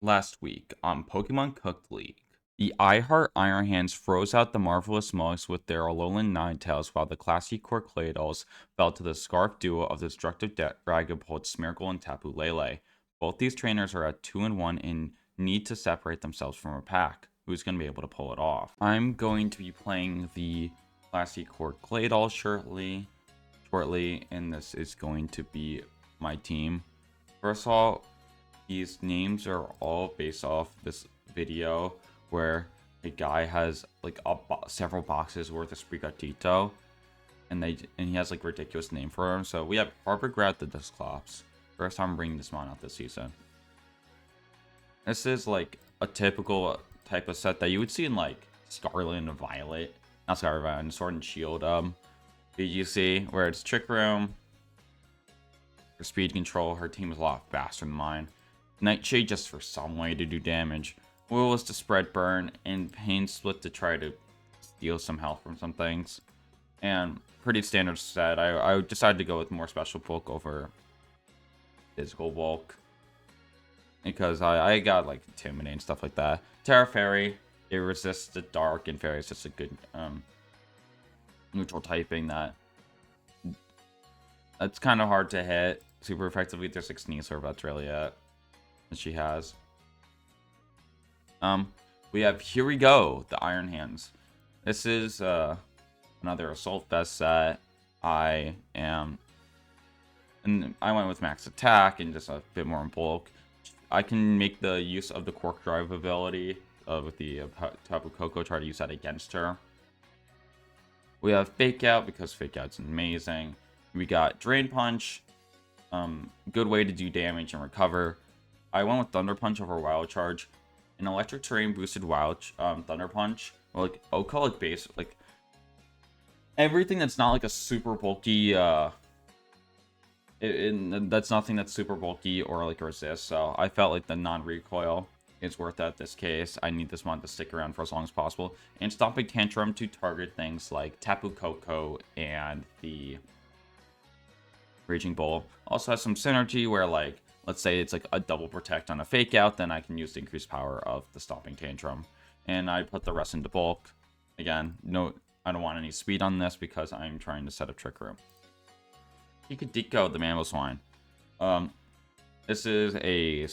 Last week on Pokemon Cooked League, the iHeart Iron Hands froze out the Marvelous Mugs with their Alolan Ninetales, while the classy core Claydols fell to the Scarf duo of the destructive Dragapult Smeargle and Tapu Lele. Both these trainers are at 2-1 and need to separate themselves from a pack. Who's going to be able to pull it off? I'm going to be playing the classy core Claydol shortly, and this is going to be my team. First of all, these names are all based off this video where a guy has like several boxes worth of Sprigatito, and he has like ridiculous name for him. So we have Harvard grad the Dusclops. First time bringing this mon out this season. This is like a typical type of set that you would see in like Scarlet and Violet, not Scarlet Violet, Sword and Shield BGC, where it's Trick Room for speed control. Her team is a lot faster than mine. Nightshade just for some way to do damage. Will was to spread burn, and Pain Split to try to steal some health from some things. And pretty standard set. I decided to go with more special bulk over physical bulk, because I got like Intimidate and stuff like that. Terra Fairy, it resists the dark, and Fairy is just a good neutral typing that's kind of hard to hit super effectively. There's like Sneasler, but that's really it that she has. We have Here We Go, the Iron Hands. This is another Assault Vest set. I went with max attack and just a bit more in bulk. I can make the use of the Quark Drive ability with the Tapu Koko, try to use that against her. We have Fake Out because Fake Out's amazing. We got Drain Punch, good way to do damage and recover. I went with Thunder Punch over Wild Charge. An electric terrain boosted Thunder Punch, or like Ocolic base, like everything that's not like a super bulky that's nothing that's super bulky or like resist. So I felt like the non-recoil is worth that this case. I need this one to stick around for as long as possible. And Stomping Tantrum to target things like Tapu Koko and the Raging Bull. Also has some synergy where, like, let's say it's like a double protect on a Fake Out, then I can use the increased power of the Stomping Tantrum. And I put the rest into bulk. Again, no, I don't want any speed on this because I'm trying to set up Trick Room. You could deco the Mamoswine. This is a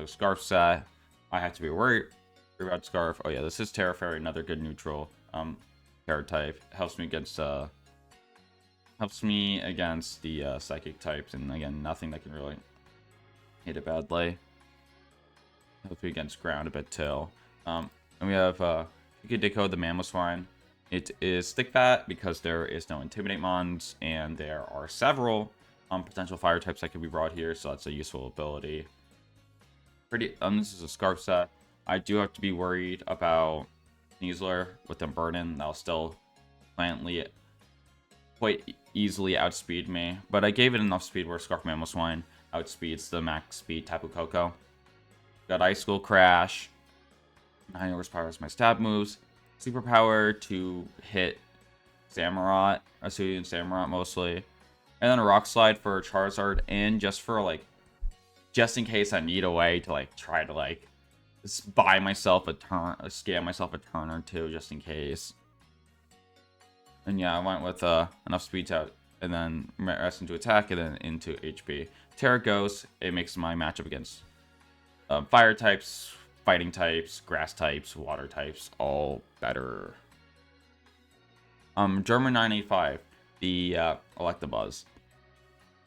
Scarf set. I have to be worried about Scarf. Oh yeah, this is Terra Fairy, another good neutral Terra type. Helps me against the psychic types, and again, nothing that can really hit it badly. Helps me against ground a bit too. And we have you could decode the Mamoswine. It is stick bat because there is no Intimidate mons, and there are several potential fire types that could be brought here, so that's a useful ability. This is a Scarf set. I do have to be worried about Sneasler with them burning. That'll still quite easily outspeed me, but I gave it enough speed where Scarf Mamoswine outspeeds the max speed Tapu Koko. Got Ice School Crash. 9 horsepower is my stab moves. Superpower to hit Samurott, Asudian Samurott mostly. And then a Rock Slide for Charizard, and just in case I need a way to like try to like buy myself a turn, scam myself a turn or two just in case. And yeah, I went with enough speed to and then rest into attack and then into HP. Terra Ghost, it makes my matchup against fire types, fighting types, grass types, water types, all better. German 985, the Electabuzz.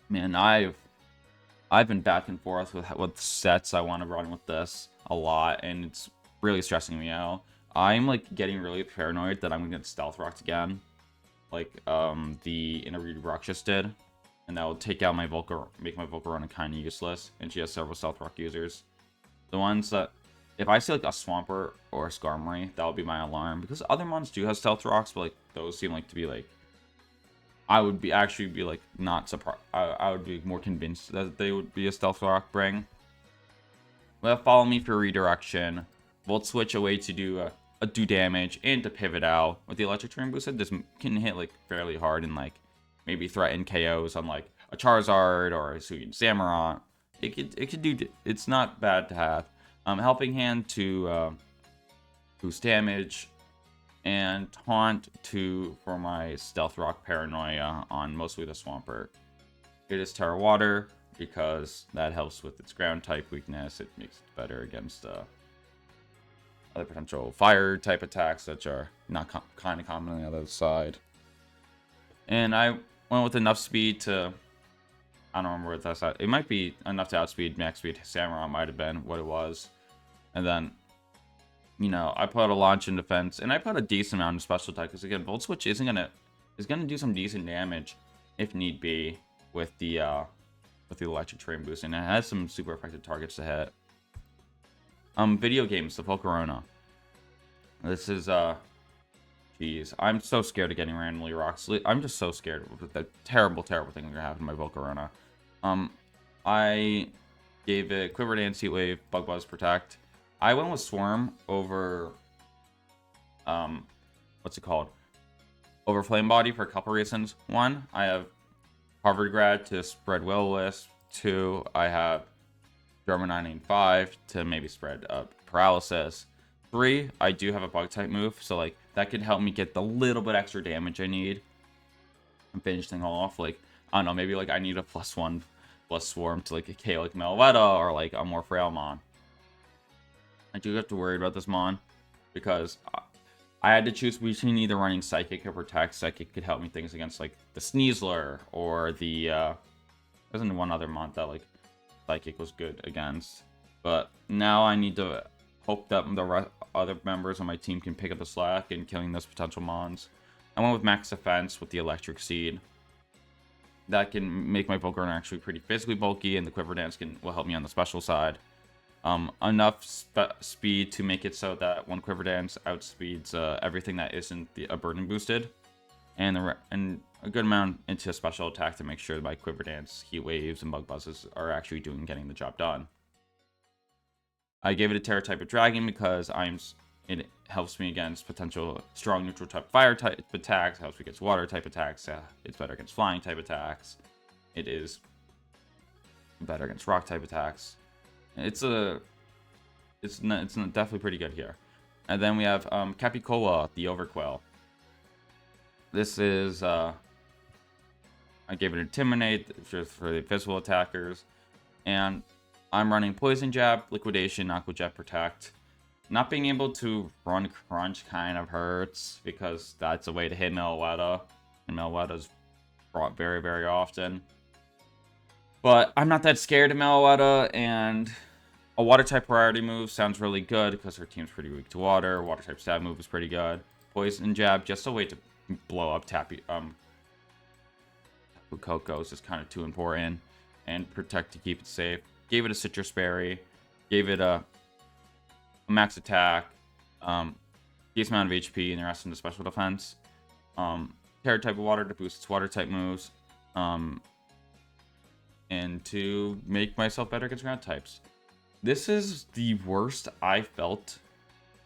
Man, I've been back and forth with sets I want to run with this a lot, and it's really stressing me out. I'm like getting really paranoid that I'm gonna get Stealth Rocked again, like the Interview Rock just did, and that will take out my make my Volcarona kind of useless. And she has several Stealth Rock users. The ones that, if I see like a Swampert or a Skarmory, that would be my alarm, because other mons do have Stealth Rocks, but like those seem like to be like, I would be like not surprised. I would be more convinced that they would be a Stealth Rock bring. Well, Follow Me for redirection. Volt Switch away to do damage and to pivot out. With the Electric Terrain boosted, this can hit like fairly hard and like maybe threaten KOs on like a Charizard or a Suyin Samurott. It could do. It's not bad to have. Helping Hand to boost damage, and Taunt for my Stealth Rock Paranoia on mostly the Swampert. It is Terra Water because that helps with its ground type weakness. It makes it better against other potential fire type attacks, which are not kind of common on the other side. And I went with enough speed to, I don't remember what that's at. It might be enough to outspeed max speed Samurai, might have been what it was. And then, you know, I put a launch in defense, and I put a decent amount of special attack because again, Volt Switch is gonna do some decent damage if need be with the electric train boost, and it has some super effective targets to hit. Video games, the Volcarona. This is jeez, I'm so scared of getting randomly rocks. I'm just so scared of the terrible thing that's gonna happen to my Volcarona. I gave it Quiver Dance, Heat Wave, Bug Buzz, Protect. I went with Swarm over what's it called? Over Flame Body for a couple reasons. One, I have Harvard grad to spread Will-O-Wisp. 2, I have Drummer 985 to maybe spread Paralysis. 3, I do have a bug type move, so like that could help me get the little bit extra damage I need and finish things off. Like, I don't know, maybe like I need a +1 plus Swarm to like a KO like Meloetta or like a more frail Mon. I do have to worry about this Mon because I had to choose between either running Psychic or Protect. Psychic could help me things against like the Sneasler or the there's only one other Mon that like Psychic was good against. But now I need to hope that the other members on my team can pick up the slack in killing those potential Mons. I went with Max Defense with the Electric Seed. That can make my Volcarona actually pretty physically bulky, and the Quiver Dance will help me on the special side. Enough speed to make it so that one Quiver Dance outspeeds everything that isn't a burden boosted, and a good amount into special attack to make sure that my Quiver Dance, Heat Waves, and Bug Buzzes are actually getting the job done. I gave it a Terra type of Dragon because it helps me against potential strong neutral type fire type attacks, helps me against water type attacks, it's better against flying type attacks, it is better against rock type attacks. It's definitely pretty good here. And then we have Capicola, the Overquill. This is I gave it Intimidate for the physical attackers, and I'm running Poison Jab, Liquidation, Aqua Jet, Protect. Not being able to run Crunch kind of hurts because that's a way to hit Meloetta, and Meloetta's brought very, very often. But I'm not that scared of Meloetta, and a water type priority move sounds really good because her team's pretty weak to water. Water type stab move is pretty good. Poison Jab, just a way to blow up Tapu Koko is just kind of too important. And Protect to keep it safe. Gave it a Citrus Berry. Gave it a max attack. Decent amount of HP, and the rest into special defense. Terra type of water to boost its water type moves. And to make myself better against ground types. This is the worst I felt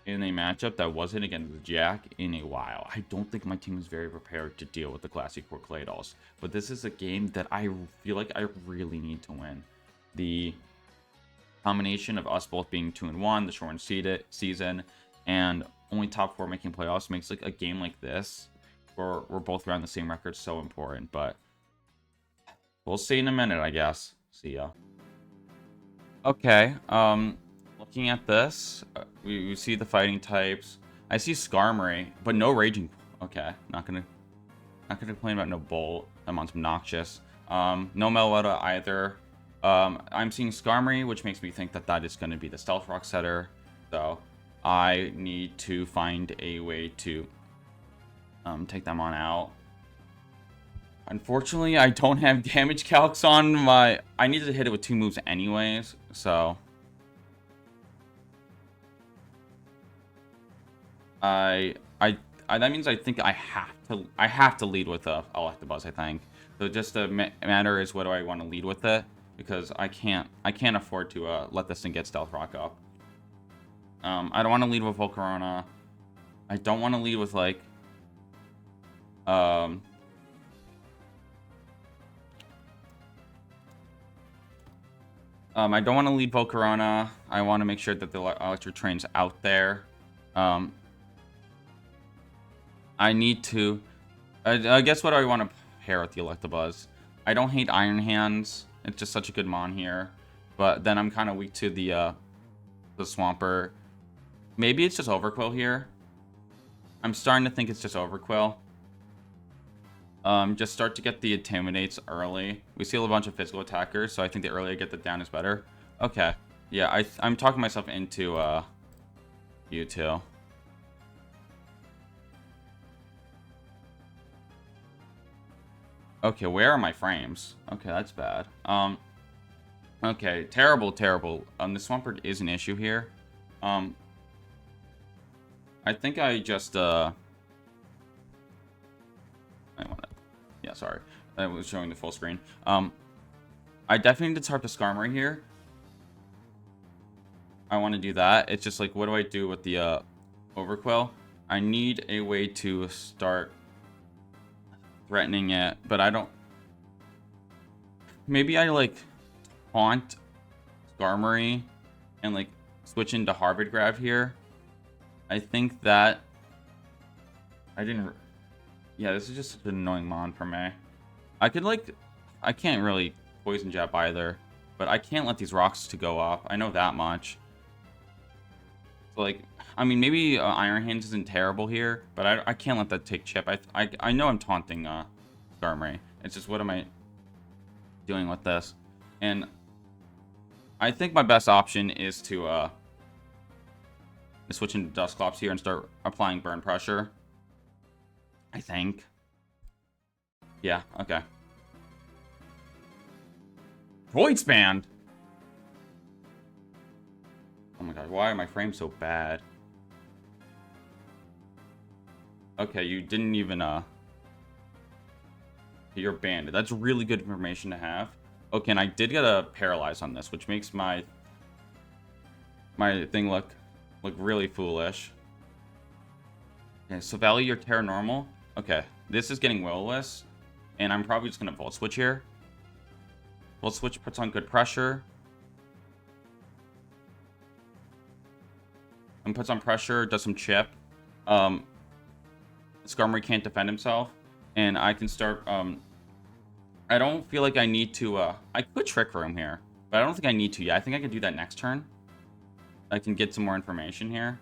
in a matchup that wasn't against Jack in a while. I don't think my team is very prepared to deal with the Classic Core Claydols, but this is a game that I feel like I really need to win. The combination of us both being 2-1, the shortened season, and only top 4 making playoffs makes like a game like this, where we're both around the same record, so important. But we'll see in a minute, I guess. See ya. Okay, looking at this, we see the fighting types. I see Skarmory, but no Raging. Okay, not gonna complain about no Bolt. That one's obnoxious. No Meloetta either. I'm seeing Skarmory, which makes me think that that is going to be the Stealth Rock setter. So I need to find a way to take them on out. Unfortunately, I don't have damage calcs on my... I needed to hit it with 2 moves anyways, so... that means I think I have to lead with a Electabuzz, I think. So just the matter is, what do I want to lead with it? Because I can't afford to let this thing get Stealth Rock up. I don't want to lead with Volcarona. I don't want to lead with like I don't want to lead Volcarona. I want to make sure that the electric train's out there. I need to... I guess what I want to pair with the Electabuzz. I don't hate Iron Hands. It's just such a good mon here. But then I'm kind of weak to the Swampert. Maybe it's just Overquill here. I'm starting to think it's just Overquill. Just start to get the Intimidates early. We see a bunch of physical attackers, so I think the earlier I get that down is better. Okay. Yeah, I'm talking myself into you two. Okay, where are my frames? Okay, that's bad. Okay, terrible. The Swampert is an issue here. I think I just yeah, sorry. I was showing the full screen. I definitely need to tarp the Skarmory here. I want to do that. It's just like, what do I do with the Overquill? I need a way to start threatening it, but I don't... Maybe I, like, taunt Skarmory and, like, switch into Harvard Grab here. I think that... I didn't... Yeah, this is just such an annoying mon for me. I could, like... I can't really Poison Jab either, but I can't let these rocks to go off. I know that much. So, like... I mean, maybe Iron Hands isn't terrible here, but I can't let that take chip. I know I'm taunting Skarmory. It's just, what am I doing with this? And I think my best option is to switch into Dusclops here and start applying burn pressure. I think. Yeah, okay. Void Spand! Oh my god, why are my frames so bad? Okay, you didn't even, you're banded. That's really good information to have. Okay, and I did get a Paralyze on this, which makes my thing look really foolish. Okay, so value your Terra Normal. Okay, this is getting Will-O-Wisp, and I'm probably just gonna Volt Switch here. Volt Switch puts on good pressure. And puts on pressure, does some chip. Skarmory can't defend himself, and I can start, I don't feel like I need to, I could Trick Room here, but I don't think I need to yet. I think I can do that next turn. I can get some more information here.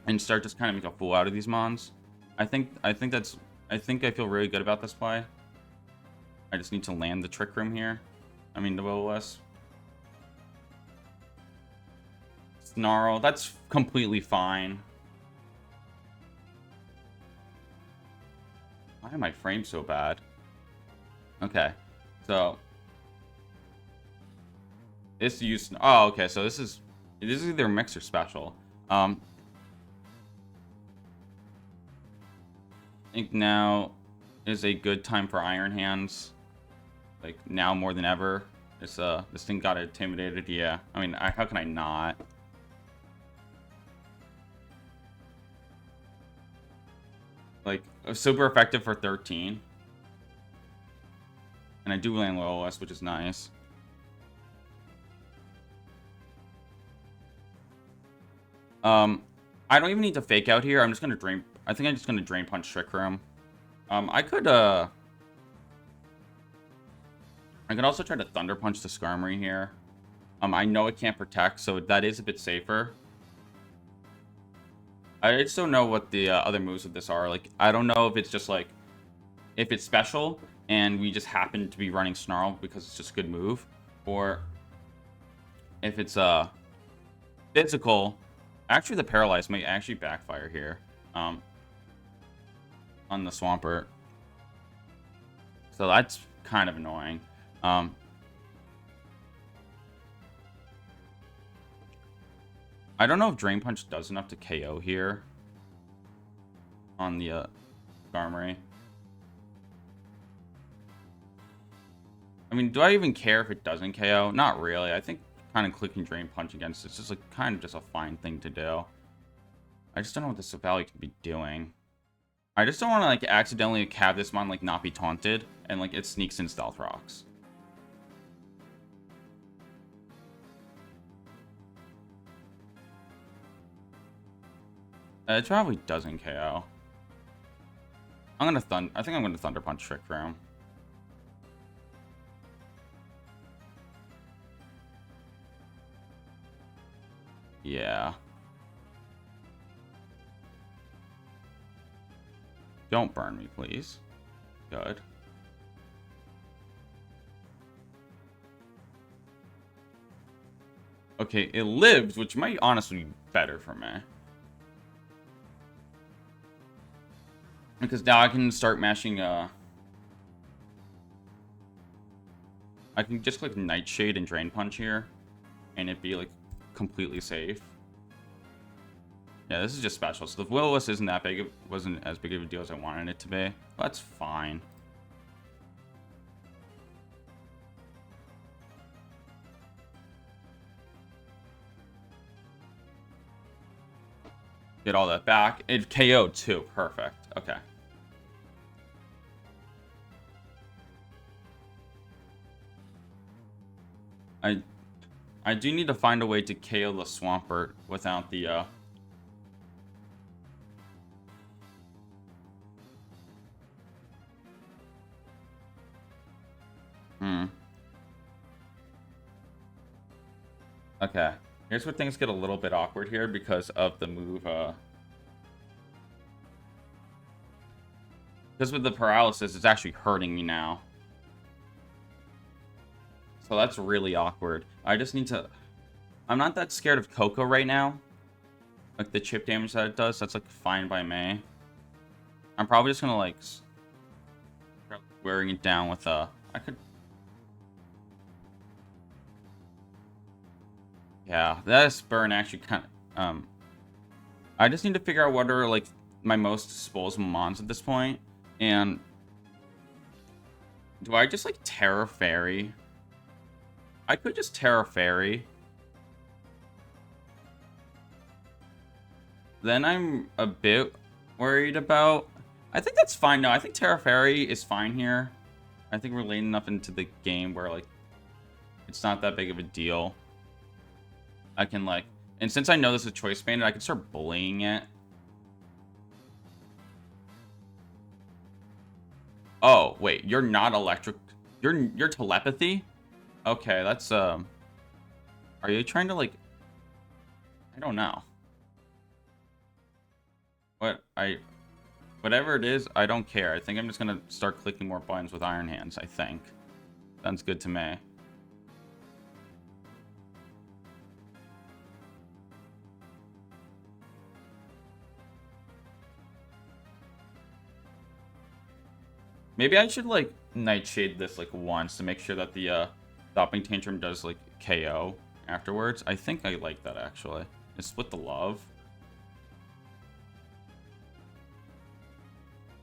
And start just kind of make a fool out of these mons. I think I feel really good about this play. I just need to land the Trick Room here. I mean, the Will-O-Wisp. Snarl, that's completely fine. Why are my frames so bad? Okay, so this use. Oh, okay. So this is either mix or special. I think now is a good time for Iron Hands. Like now more than ever. This thing got intimidated. Yeah. I mean, how can I not? Like super effective for 13. And I do land Will-O-Wisp, which is nice. I don't even need to fake out here. I'm just gonna drain. I think I'm just gonna Drain Punch Trick Room. I could also try to Thunder Punch the Skarmory here. I know it can't protect, so that is a bit safer. I just don't know what the other moves of this are. Like, I don't know if it's just like, if it's special and we just happen to be running Snarl because it's just a good move, or if it's physical. Actually, the Paralyze might actually backfire here on the Swampert. So that's kind of annoying. I don't know if Drain Punch does enough to KO here on the Skarmory. I mean, do I even care if it doesn't KO? Not really. I think kind of clicking Drain Punch against it's just like kind of just a fine thing to do. I just don't know what this Savali could be doing. I just don't want to like accidentally have this mon like not be taunted and like it sneaks in Stealth Rocks. It probably doesn't KO. I think I'm gonna Thunder Punch Trick Room. Yeah. Don't burn me, please. Good. Okay, it lives, which might honestly be better for me. Because now I can start mashing, I can just click Nightshade and Drain Punch here, and it'd be, like, completely safe. Yeah, this is just special. So the Will-O-Wisp isn't that big. It wasn't as big of a deal as I wanted it to be. That's fine. Get all that back. It KO'd too. Perfect. Okay. I do need to find a way to KO the Swampert without the Okay. Here's where things get a little bit awkward here because of the move, because with the paralysis, it's actually hurting me now. So that's really awkward. I just need to... I'm not that scared of Coco right now. Like, the chip damage that it does, that's, like, fine by me. I'm probably just gonna, like... start wearing it down with, I could... Yeah, this burn actually kind of... I just need to figure out what are, like, my most disposable mons at this point. And... do I just, like, Terra Fairy? I could just Terra Fairy. Then I'm a bit worried about... I think that's fine. No, I think Terra Fairy is fine here. I think we're late enough into the game where, like, it's not that big of a deal. I can, like... and since I know this is Choice Banded, I can start bullying it. Oh, wait. You're not electric... You're telepathy? Okay, that's, Are you trying to, like... I don't know. Whatever it is, I don't care. I think I'm just gonna start clicking more buttons with Iron Hands, I think. Sounds good to me. Maybe I should, like, Nightshade this, like, once to make sure that the, Stopping Tantrum does, like, KO afterwards. I think I like that, actually. It's Split the Love.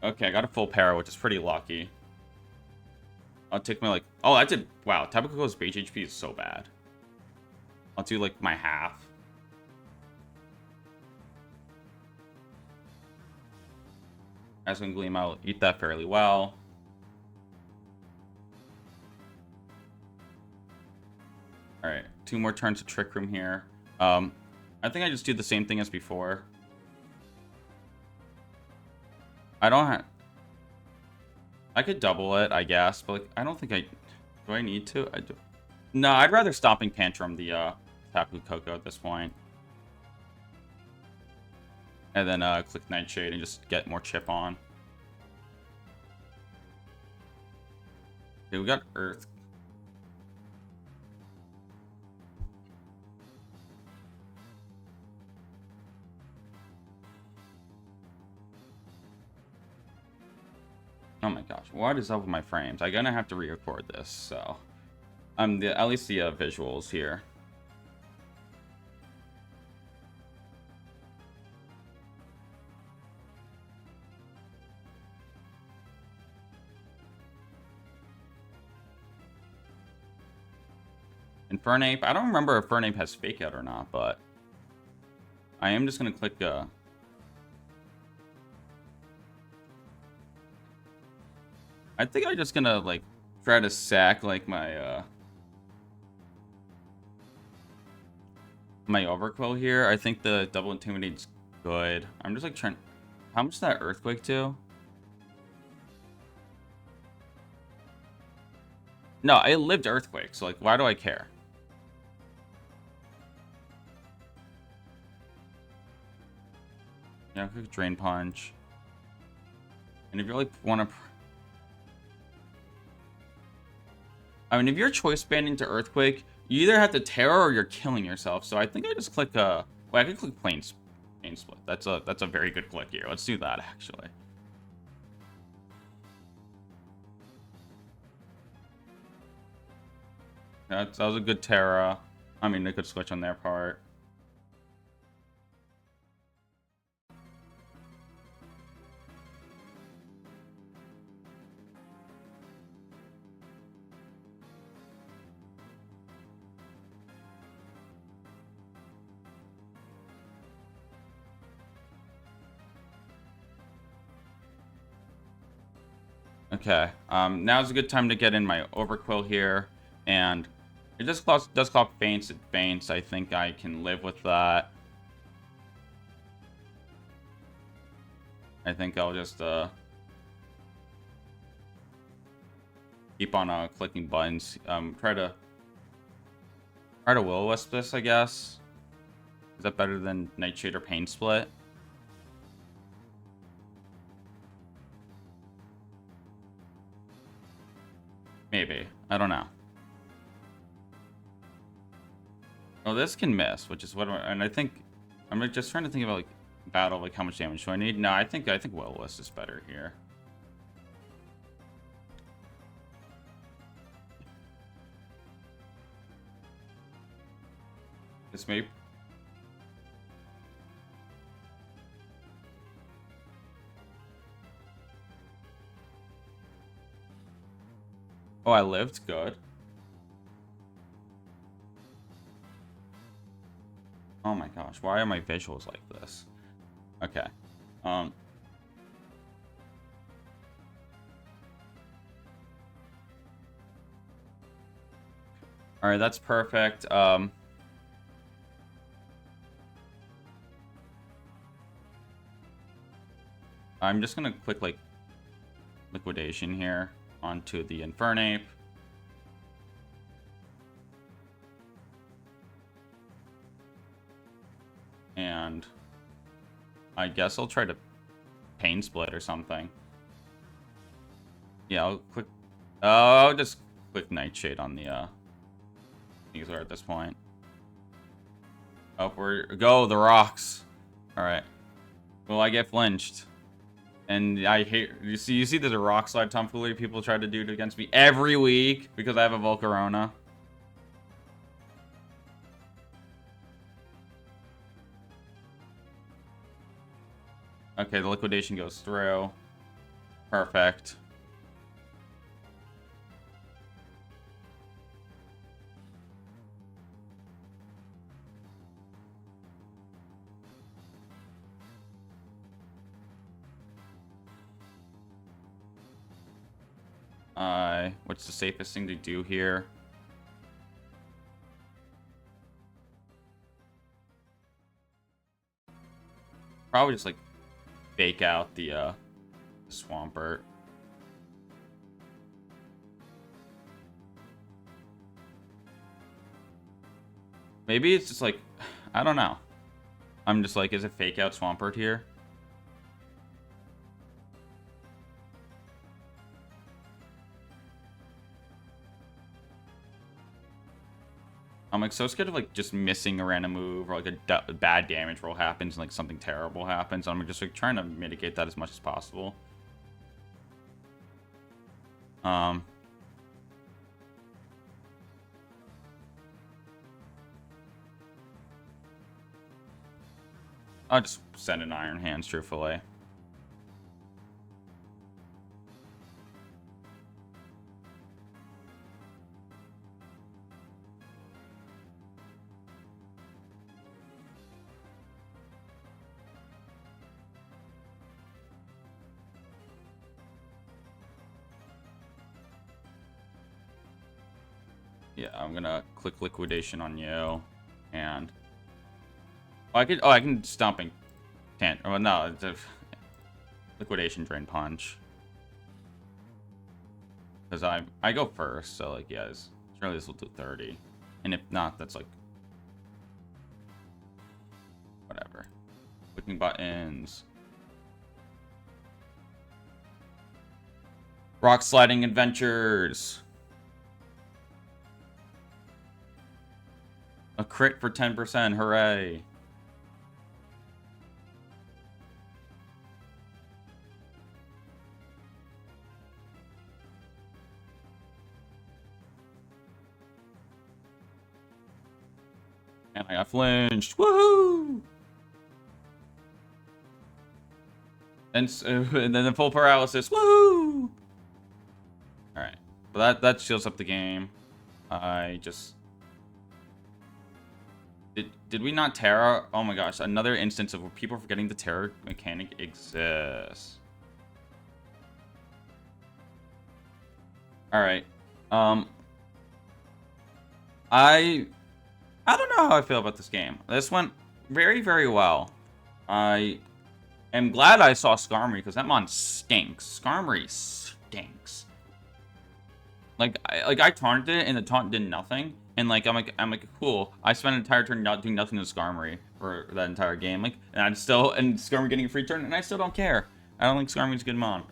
Okay, I got a full para, which is pretty lucky. I'll take my, like... oh, that did... wow, Tapu Koko's base HP is so bad. I'll do, like, my half. Aspen Gleam, I'll eat that fairly well. Alright, 2 more turns of Trick Room here. I think I just do the same thing as before. I don't have... I could double it, I guess, but, like, I don't think I... do I need to? I do... no, I'd rather Stopping Tantrum the, Tapu Koko at this point. And then, click Nightshade and just get more chip on. Okay, we got Earth. Oh my gosh, what is up with my frames? I'm gonna have to re-record this, so... at least the visuals here. Infernape, I don't remember if Infernape has Fake Out or not, but... I am just gonna click, I think I'm just gonna, like, try to sack, like, my, my Overquill here. I think the double Intimidate's good. I'm just like trying. How much did that earthquake do? No, it lived earthquake, so like, why do I care? Yeah, quick drain punch. And if you like want to, I mean, if you're choice banding to earthquake, you either have to terror or you're killing yourself. So I think I just click well, I could click plane split. That's a very good click here. Let's do that actually. That was a good Terra. I mean, they could switch on their part. Okay, now's a good time to get in my Overquill here, and it just does clock faints, it faints. I think I can live with that. I think I'll just keep on clicking buttons. Try to will-o-wisp this, I guess. Is that better than Nightshade or Pain Split? Maybe. I don't know. Oh, this can miss, which is what, and I think I'm just trying to think about like battle, like how much damage do I need? No, I think will-o-wisp is better here. This may. Oh, I lived? Good. Oh my gosh, why are my visuals like this? Okay. Alright, that's perfect. I'm just gonna click like liquidation here onto the Infernape. And I guess I'll try to Pain Split or something. Yeah, I'll click. I'll just click Nightshade on the user at this point. Oh, go the rocks. All right. Well, I get flinched, and I hate. You see there's a rock slide tomfoolery people try to do it against me every week because I have a Volcarona. Okay, the liquidation goes through. Perfect. What's the safest thing to do here? Probably just like fake out the Swampert. Maybe it's just like, I don't know. I'm just like, is it fake out Swampert here? I'm like so scared of like just missing a random move or like a bad damage roll happens and like something terrible happens. I'm just like trying to mitigate that as much as possible. I'll just send an Iron Hands, truthfully. Yeah, I'm gonna click liquidation on you, and I can stomping. Can't. Oh no, it's a liquidation drain punch. Because I go first, so like yes, surely this will do 30, and if not, that's like whatever. Clicking buttons. Rock sliding adventures. A crit for 10%. Hooray. And I got flinched. Woohoo! And then the full paralysis. Woohoo! Alright. But that shields up the game. I just... Did we not Terra? Oh my gosh, another instance of where people forgetting the Terra mechanic exists. Alright. I don't know how I feel about this game. This went very, very well. I am glad I saw Skarmory, because that mon stinks. Skarmory stinks. Like I taunted it, and the taunt did nothing. And like I'm like cool. I spent an entire turn not doing nothing to Skarmory for that entire game. Like, and Skarmory getting a free turn, and I still don't care. I don't think Skarmory's a good mon.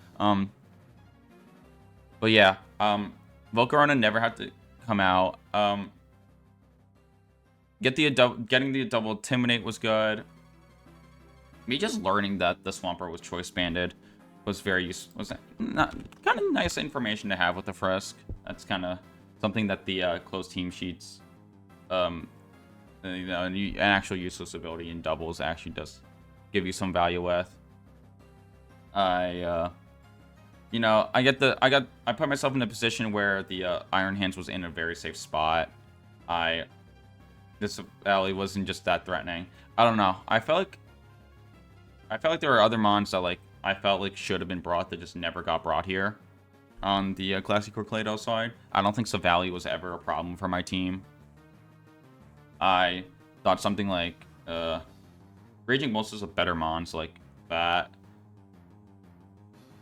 But yeah, Volcarona never had to come out. Getting the double Intimidate was good. Me just learning that the Swampert was choice banded was very useful. Was not kind of nice information to have with the Frisk. That's kind of something that the closed team sheets, you know, an actual useless ability in doubles actually does give you some value with. You know, I put myself in a position where the Iron Hands was in a very safe spot. This alley wasn't just that threatening. I don't know. I felt like there were other mons that like I felt like should have been brought that just never got brought here. On the Classic or Claydols side, I don't think Savali was ever a problem for my team. I thought something like Raging Bulls is a better mon, so like that.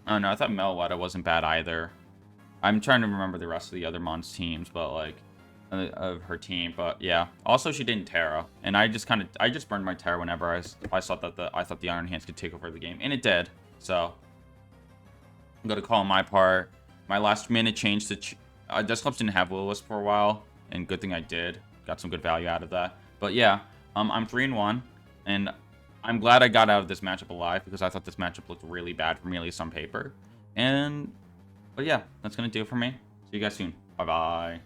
I don't know. I thought Melwetta wasn't bad either. I'm trying to remember the rest of the other mon's teams, but like of her team. But yeah, also she didn't Terra, and I just burned my Terra whenever I thought the Iron Hands could take over the game, and it did. So I'm gonna call my part. My last minute change to Desktops didn't have Will-O-Wisp for a while, and good thing I did. Got some good value out of that. But yeah, I'm 3-1, and I'm glad I got out of this matchup alive, because I thought this matchup looked really bad for me, at least on paper. But yeah, that's gonna do it for me. See you guys soon. Bye bye.